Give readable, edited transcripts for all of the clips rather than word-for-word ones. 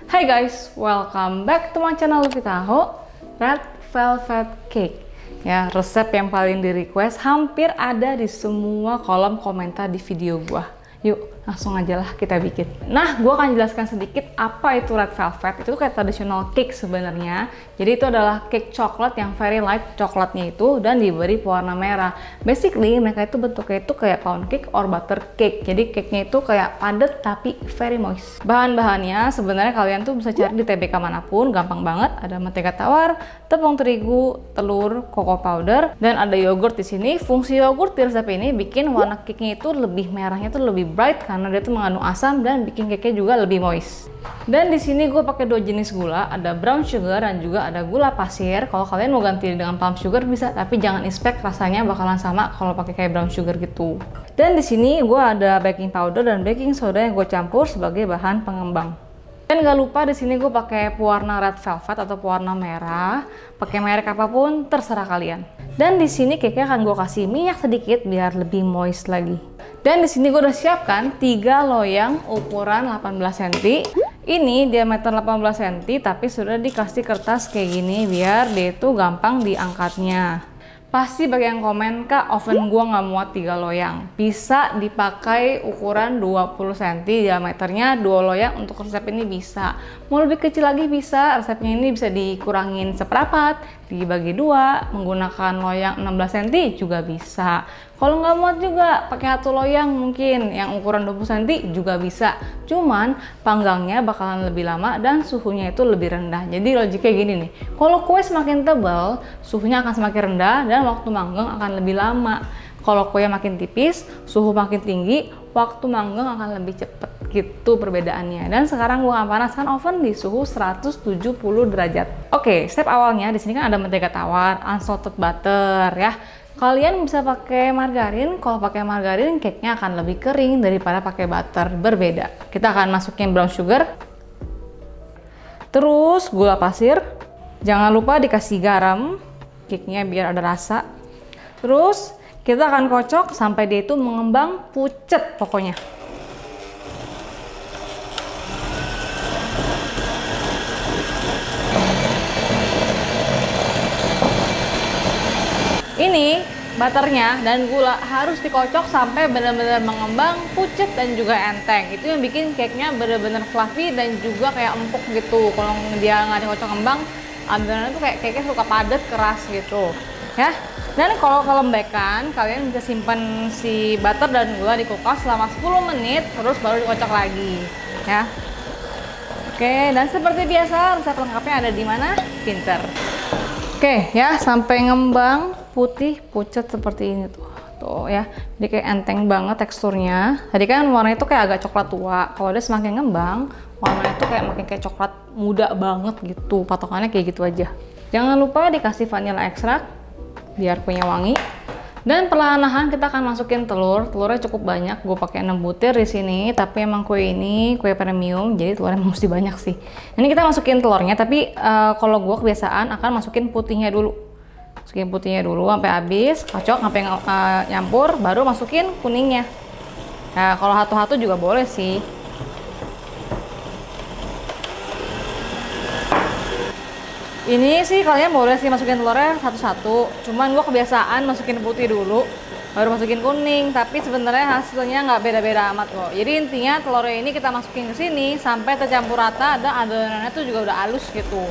Hai guys, welcome back to my channel Luffy Taho Red Velvet Cake. Ya, resep yang paling di request hampir ada di semua kolom komentar di video gua. Yuk, langsung aja lah kita bikin. Nah, gue akan jelaskan sedikit apa itu red velvet. Itu kayak traditional cake sebenarnya. Jadi itu adalah cake coklat yang very light coklatnya itu dan diberi pewarna merah. Basically, mereka itu bentuknya itu kayak pound cake or butter cake. Jadi cake-nya itu kayak padat tapi very moist. Bahan-bahannya sebenarnya kalian tuh bisa cari di TBK manapun, gampang banget. Ada mentega tawar, tepung terigu, telur, cocoa powder, dan ada yogurt di sini. Fungsi yogurt di resep ini bikin warna cake-nya itu lebih merahnya tuh lebih bright karena dia tuh mengandung asam dan bikin cake-nya juga lebih moist. Dan di sini gue pakai dua jenis gula, ada brown sugar dan juga ada gula pasir. Kalau kalian mau ganti dengan palm sugar bisa, tapi jangan expect rasanya bakalan sama kalau pakai kayak brown sugar gitu. Dan di sini gue ada baking powder dan baking soda yang gue campur sebagai bahan pengembang. Dan gak lupa di sini gue pakai pewarna red velvet atau pewarna merah. Pakai merek apapun terserah kalian. Dan di sini cake-nya akan gue kasih minyak sedikit biar lebih moist lagi. Dan di sini gue udah siapkan 3 loyang ukuran 18 cm. Ini diameter 18 cm tapi sudah dikasih kertas kayak gini biar dia itu gampang diangkatnya. Pasti bagi yang komen, Kak, oven gua nggak muat 3 loyang. Bisa dipakai ukuran 20 cm diameternya 2 loyang untuk resep ini bisa. Mau lebih kecil lagi bisa, resepnya ini bisa dikurangin seperempat, dibagi 2, menggunakan loyang 16 cm juga bisa. Kalau nggak muat juga pakai 1 loyang mungkin yang ukuran 20 cm juga bisa. Cuman panggangnya bakalan lebih lama dan suhunya itu lebih rendah. Jadi logiknya gini nih, kalau kue semakin tebal, suhunya akan semakin rendah dan waktu manggang akan lebih lama. Kalau kue makin tipis, suhu makin tinggi, waktu manggang akan lebih cepet. Gitu perbedaannya. Dan sekarang gue akan panaskan oven di suhu 170 derajat. Oke, step awalnya di sini kan ada mentega tawar, unsalted butter ya. Kalian bisa pakai margarin. Kalau pakai margarin, cake-nya akan lebih kering daripada pakai butter. Berbeda. Kita akan masukin brown sugar. Terus gula pasir. Jangan lupa dikasih garam. Cake-nya biar ada rasa. Terus kita akan kocok sampai dia itu mengembang pucet pokoknya. Ini butternya dan gula harus dikocok sampai benar-benar mengembang, pucet dan juga enteng. Itu yang bikin cake-nya benar-benar fluffy dan juga kayak empuk gitu. Kalau dia nggak dikocok ngembang, adonannya tuh kayak cake-nya suka padat, keras gitu. Ya. Dan kalau kelembekan, kalian bisa simpan si butter dan gula di kulkas selama 10 menit, terus baru dikocok lagi. Ya. Oke, dan seperti biasa resep lengkapnya ada di mana? Pinter. Oke, ya, sampai ngembang putih pucat seperti ini tuh ya, jadi kayak enteng banget teksturnya. Tadi kan warnanya itu kayak agak coklat tua, kalau dia semakin ngembang warnanya itu kayak makin kayak coklat muda banget gitu. Patokannya kayak gitu aja. Jangan lupa dikasih vanilla extract biar punya wangi. Dan perlahan-lahan kita akan masukin telur. Telurnya cukup banyak, gue pakai 6 butir di sini. Tapi emang kue ini kue premium, jadi telurnya mesti banyak sih. Ini kita masukin telurnya, tapi kalau gue kebiasaan akan masukin putihnya dulu. Masukin putihnya dulu sampai habis, kocok sampai nyampur, baru masukin kuningnya. Nah, kalau satu-satu juga boleh sih. Ini sih kalian boleh sih masukin telurnya satu-satu. Cuman gua kebiasaan masukin putih dulu, baru masukin kuning. Tapi sebenarnya hasilnya nggak beda-beda amat kok. Jadi intinya telurnya ini kita masukin ke sini sampai tercampur rata dan adonannya tuh juga udah halus gitu.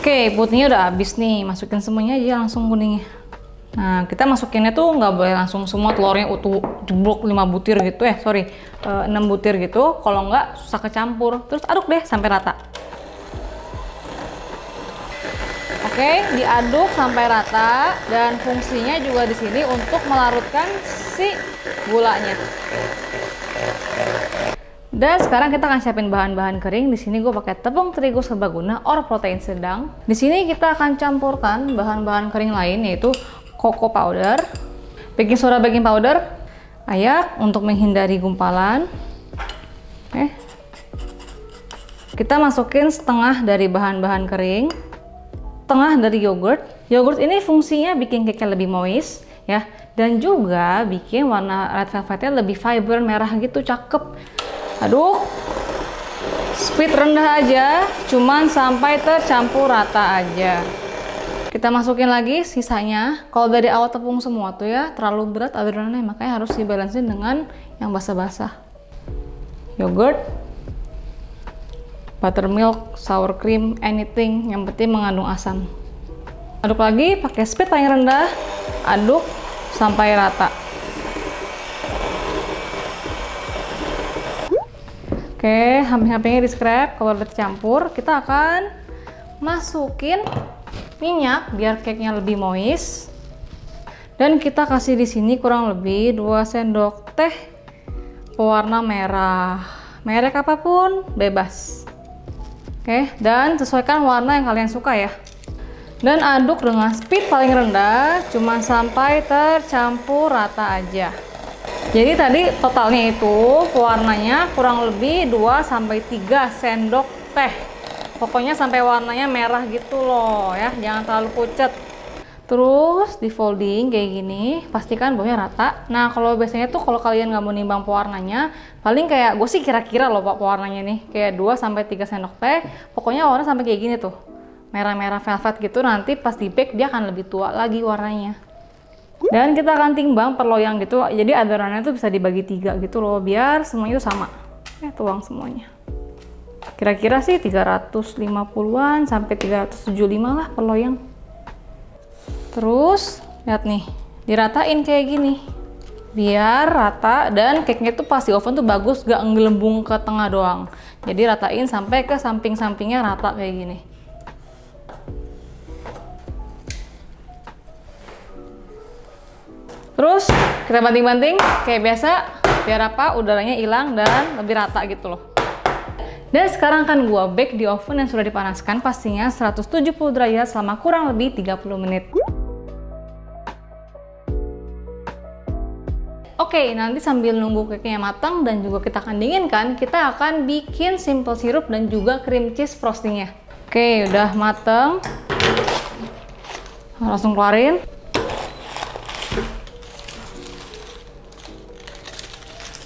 Oke, putihnya udah habis nih. Masukin semuanya aja langsung kuningnya. Nah, kita masukinnya tuh nggak boleh langsung semua telurnya utuh jeblok 5 butir gitu ya, 6 butir gitu. Kalau nggak susah kecampur. Terus aduk deh sampai rata. Oke, diaduk sampai rata dan fungsinya juga di sini untuk melarutkan si gulanya. Dan sekarang kita akan siapin bahan-bahan kering. Di sini gue pakai tepung terigu serbaguna or protein sedang. Di sini kita akan campurkan bahan-bahan kering lain yaitu cocoa powder, baking soda, baking powder, ayak untuk menghindari gumpalan. Kita masukin setengah dari bahan-bahan kering, setengah dari yogurt. Yogurt ini fungsinya bikin cake lebih moist ya. dan juga bikin warna red velvetnya lebih vibrant merah gitu, cakep. Aduk. Speed rendah aja, cuman sampai tercampur rata aja. Kita masukin lagi sisanya. Kalau dari awal tepung semua tuh ya terlalu berat adonannya, makanya harus dibalansin dengan yang basah-basah. Yogurt, buttermilk, sour cream, anything, yang penting mengandung asam. Aduk lagi pakai speed paling rendah, aduk sampai rata. Oke, samping-sampingnya di scrap. Kalau udah tercampur, kita akan masukin minyak biar cake-nya lebih moist. Dan kita kasih di sini kurang lebih 2 sendok teh pewarna merah. Merek apapun bebas. Oke, dan sesuaikan warna yang kalian suka ya. Dan aduk dengan speed paling rendah, cuma sampai tercampur rata aja. Jadi tadi totalnya itu pewarnanya kurang lebih 2-3 sendok teh. Pokoknya sampai warnanya merah gitu loh ya, jangan terlalu pucat. Terus di folding kayak gini, pastikan bawahnya rata. Nah kalau biasanya tuh kalau kalian nggak mau nimbang pewarnanya, paling kayak gue sih kira-kira loh pak pewarnanya nih, kayak 2-3 sendok teh. Pokoknya warna sampai kayak gini tuh, merah-merah velvet gitu. Nanti pas di bake dia akan lebih tua lagi warnanya. Dan kita akan timbang per loyang gitu, jadi adonannya tuh bisa dibagi 3 gitu loh, biar semuanya tuh sama. Ya tuang semuanya. Kira-kira sih 350-an sampai 375 lah per loyang. Terus lihat nih, diratain kayak gini, biar rata dan cake-nya tuh pas di oven tuh bagus, gak ngelembung ke tengah doang. Jadi ratain sampai ke samping-sampingnya rata kayak gini. Terus kita banting-banting kayak biasa, biar apa udaranya hilang dan lebih rata gitu loh. Dan sekarang akan gua bake di oven yang sudah dipanaskan, pastinya 170 derajat selama kurang lebih 30 menit. Oke, nanti sambil nunggu cake-nya matang dan juga kita akan dinginkan, kita akan bikin simple sirup dan juga cream cheese frostingnya. Oke, udah mateng. Langsung keluarin.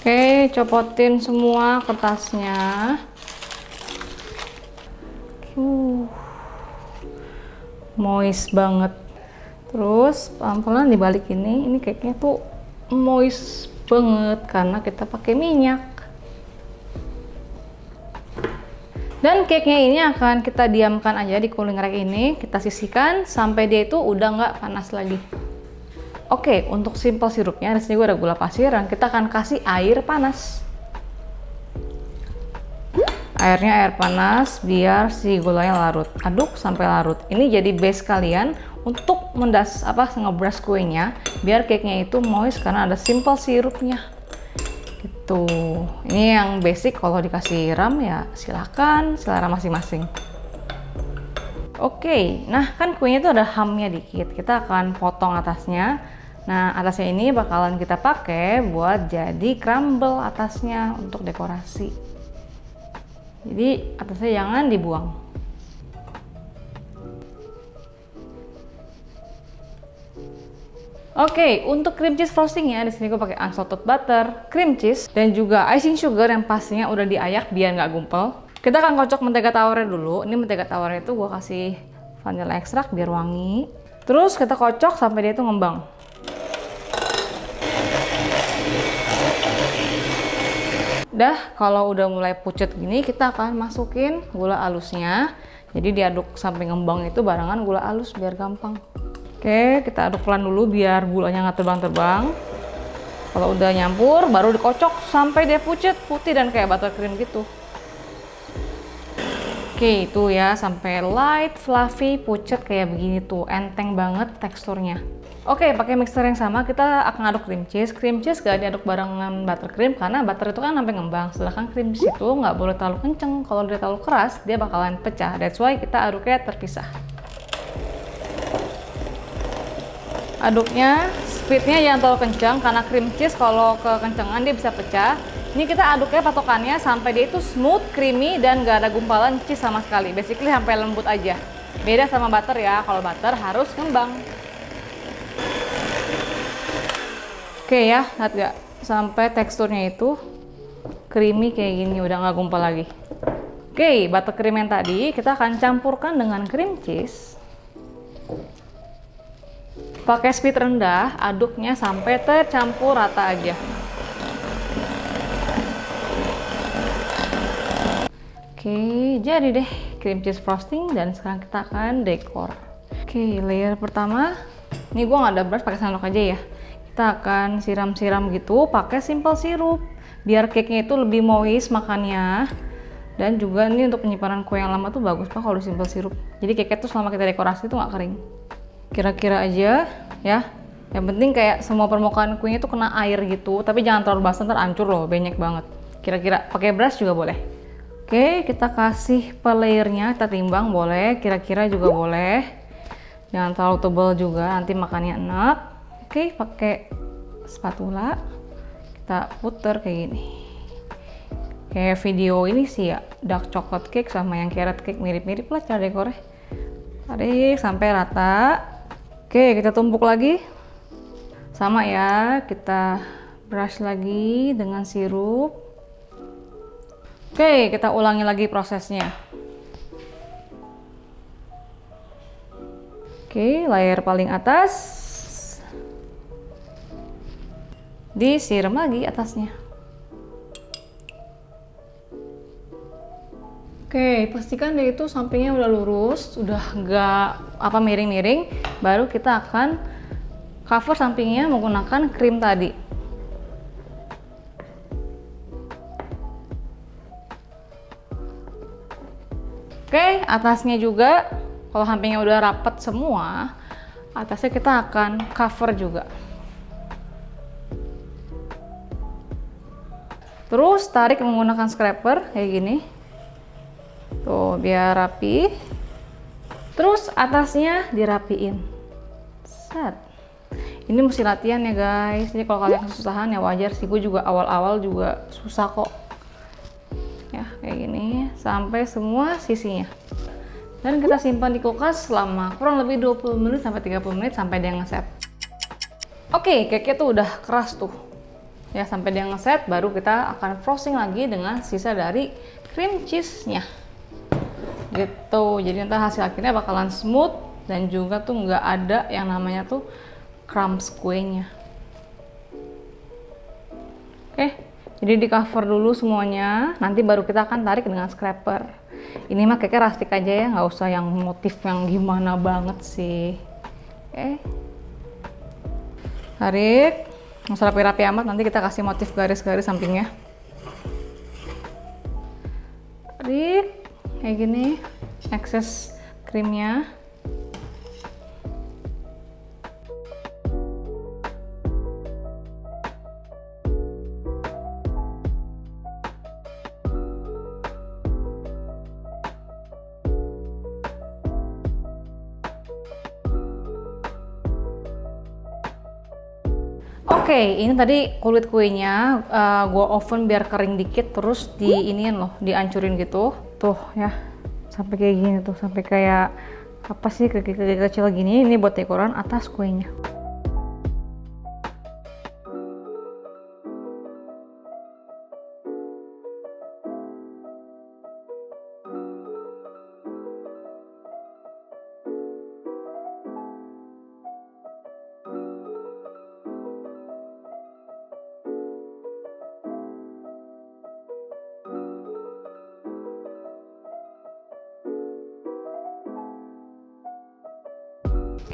Oke, copotin semua kertasnya. Moist banget. Terus pelan-pelan dibalik ini cake-nya tuh moist banget karena kita pakai minyak. Dan cake-nya ini akan kita diamkan aja di cooling rack ini, kita sisihkan sampai dia itu udah nggak panas lagi. Oke, untuk simple sirupnya di sini gue ada gula pasir dan kita akan kasih air panas. Airnya air panas biar si gulanya larut. Aduk sampai larut. Ini jadi base kalian untuk ngebrush kuenya biar cake-nya itu moist karena ada simple sirupnya. Gitu. Ini yang basic, kalau dikasih ram ya silakan, selera masing-masing. Oke, nah kan kuenya itu ada hamnya dikit. Kita akan potong atasnya. Nah, atasnya ini bakalan kita pakai buat jadi crumble atasnya untuk dekorasi. Jadi atasnya jangan dibuang. Oke, untuk cream cheese frostingnya di sini gue pakai unsalted butter, cream cheese, dan juga icing sugar yang pastinya udah diayak biar nggak gumpel. Kita akan kocok mentega tawarnya dulu. Ini mentega tawarnya itu gue kasih vanilla extract biar wangi. Terus kita kocok sampai dia itu ngembang. Dah, kalau udah mulai pucet gini, kita akan masukin gula halusnya. Jadi diaduk sampai ngembang itu barengan gula halus biar gampang. Oke, kita aduk pelan dulu biar gulanya nggak terbang-terbang. Kalau udah nyampur, baru dikocok sampai dia pucet, putih dan kayak buttercream gitu. Oke, itu ya, sampai light, fluffy, pucet kayak begini tuh. Enteng banget teksturnya. Oke, pakai mixer yang sama kita akan aduk cream cheese. Cream cheese gak diaduk barengan buttercream karena butter itu kan sampai ngembang. Sedangkan cream cheese itu nggak boleh terlalu kenceng. Kalau dia terlalu keras, dia bakalan pecah. That's why kita aduknya terpisah. Aduknya, speednya jangan terlalu kencang karena cream cheese kalau kekencengan dia bisa pecah. Ini kita aduknya patokannya sampai dia itu smooth, creamy, dan gak ada gumpalan cheese sama sekali. Basically sampai lembut aja. Beda sama butter ya, kalau butter harus ngembang. Oke ya, lihat gak? Sampai teksturnya itu creamy kayak gini, udah nggak gumpal lagi. Oke, buttercream yang tadi kita akan campurkan dengan cream cheese. Pakai speed rendah, aduknya sampai tercampur rata aja. Oke, jadi deh cream cheese frosting dan sekarang kita akan dekor. Oke, layer pertama, ini gue nggak ada brush, pakai sendok aja ya. Kita akan siram-siram gitu pakai simple syrup biar cake-nya itu lebih moist makannya. Dan juga ini untuk penyimpanan kue yang lama tuh bagus pak kalau di simple syrup. Jadi cake-nya tuh selama kita dekorasi tuh nggak kering. Kira-kira aja ya. Yang penting kayak semua permukaan kuenya tuh kena air gitu, tapi jangan terlalu basah ntar hancur loh, banyak banget. Kira-kira pakai brush juga boleh. Oke, kita kasih per layernya, kita timbang boleh, kira-kira juga boleh. Jangan terlalu tebal juga, nanti makannya enak. Oke, pakai spatula, kita puter kayak gini. Kayak video ini sih ya, dark chocolate cake sama yang carrot cake mirip-mirip lah cara dekornya. Tarik sampai rata. Oke, kita tumpuk lagi. Sama ya, kita brush lagi dengan sirup. Oke, kita ulangi lagi prosesnya. Oke, layer paling atas. Disiram lagi atasnya. Oke, pastikan deh itu sampingnya udah lurus, udah nggak apa miring-miring. Baru kita akan cover sampingnya menggunakan krim tadi. Oke, atasnya juga, kalau sampingnya udah rapet semua, atasnya kita akan cover juga. Terus tarik menggunakan scraper kayak gini. Tuh, biar rapi. Terus atasnya dirapiin. Set. Ini mesti latihan ya guys. Jadi kalau kalian kesusahan ya wajar sih, gue juga awal-awal juga susah kok. Ya, kayak gini sampai semua sisinya. Dan kita simpan di kulkas selama kurang lebih 20 menit sampai 30 menit sampai dia ngeset. Oke, cake-nya tuh udah keras tuh. Ya, sampai dia ngeset baru kita akan frosting lagi dengan sisa dari cream cheese-nya. Gitu, jadi nanti hasil akhirnya bakalan smooth dan juga tuh nggak ada yang namanya tuh crumbs kuenya. Oke, jadi di cover dulu semuanya, nanti baru kita akan tarik dengan scraper. Ini mah kayaknya rustic aja ya, nggak usah yang motif yang gimana banget sih. Oke, tarik, nggak usah rapi-rapi amat, nanti kita kasih motif garis-garis sampingnya. Tarik kayak gini, excess krimnya. Oke, ini tadi kulit kuenya gue oven biar kering dikit, terus diiniin loh, dihancurin gitu. Tuh ya, sampai kayak gini tuh, sampai kayak apa sih, kecil gini. Ini buat dekoran atas kuenya.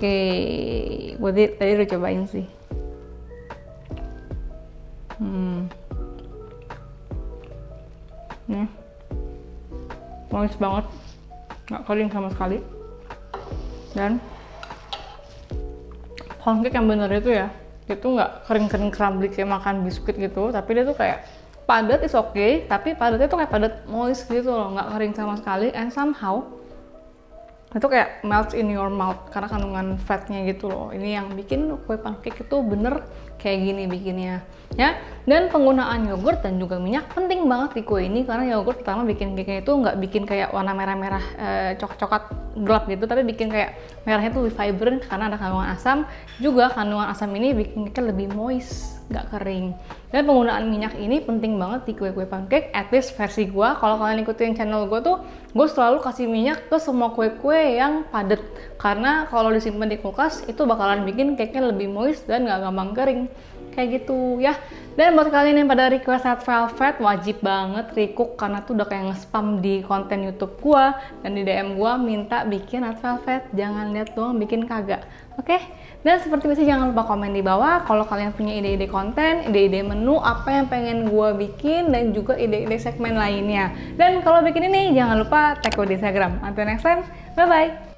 Oke, buat tadi udah cobain sih. Nih, manis banget, nggak kering sama sekali. Dan pancake yang bener itu ya, itu nggak kering-kering crumbly kayak makan biskuit gitu, tapi dia tuh kayak padat is okay, tapi padatnya tuh kayak padat moist gitu loh, nggak kering sama sekali, and somehow itu kayak melts in your mouth karena kandungan fatnya gitu loh. Ini yang bikin kue pancake itu bener kayak gini bikinnya ya. Dan penggunaan yogurt dan juga minyak penting banget di kue ini, karena yogurt pertama bikin cake-nya itu nggak bikin kayak warna merah-merah coklat gelap gitu, tapi bikin kayak merahnya tuh lebih vibrant karena ada kandungan asam. Juga kandungan asam ini bikin cake lebih moist nggak kering. Dan penggunaan minyak ini penting banget di kue-kue pancake, at least versi gue. Kalau kalian ikutin channel gue tuh, gue selalu kasih minyak ke semua kue-kue yang padat. Karena kalau disimpan di kulkas, itu bakalan bikin cake-nya lebih moist dan nggak gampang kering. Kayak gitu ya. Dan buat kalian yang pada request red velvet, wajib banget recook karena tuh udah kayak nge-spam di konten YouTube gua dan di DM gua minta bikin red velvet. Jangan lihat doang bikin kagak. Oke? Dan seperti biasa jangan lupa komen di bawah kalau kalian punya ide-ide konten, ide-ide menu apa yang pengen gua bikin dan juga ide-ide segmen lainnya. Dan kalau bikin ini jangan lupa tag gua di Instagram. Until next time, bye bye.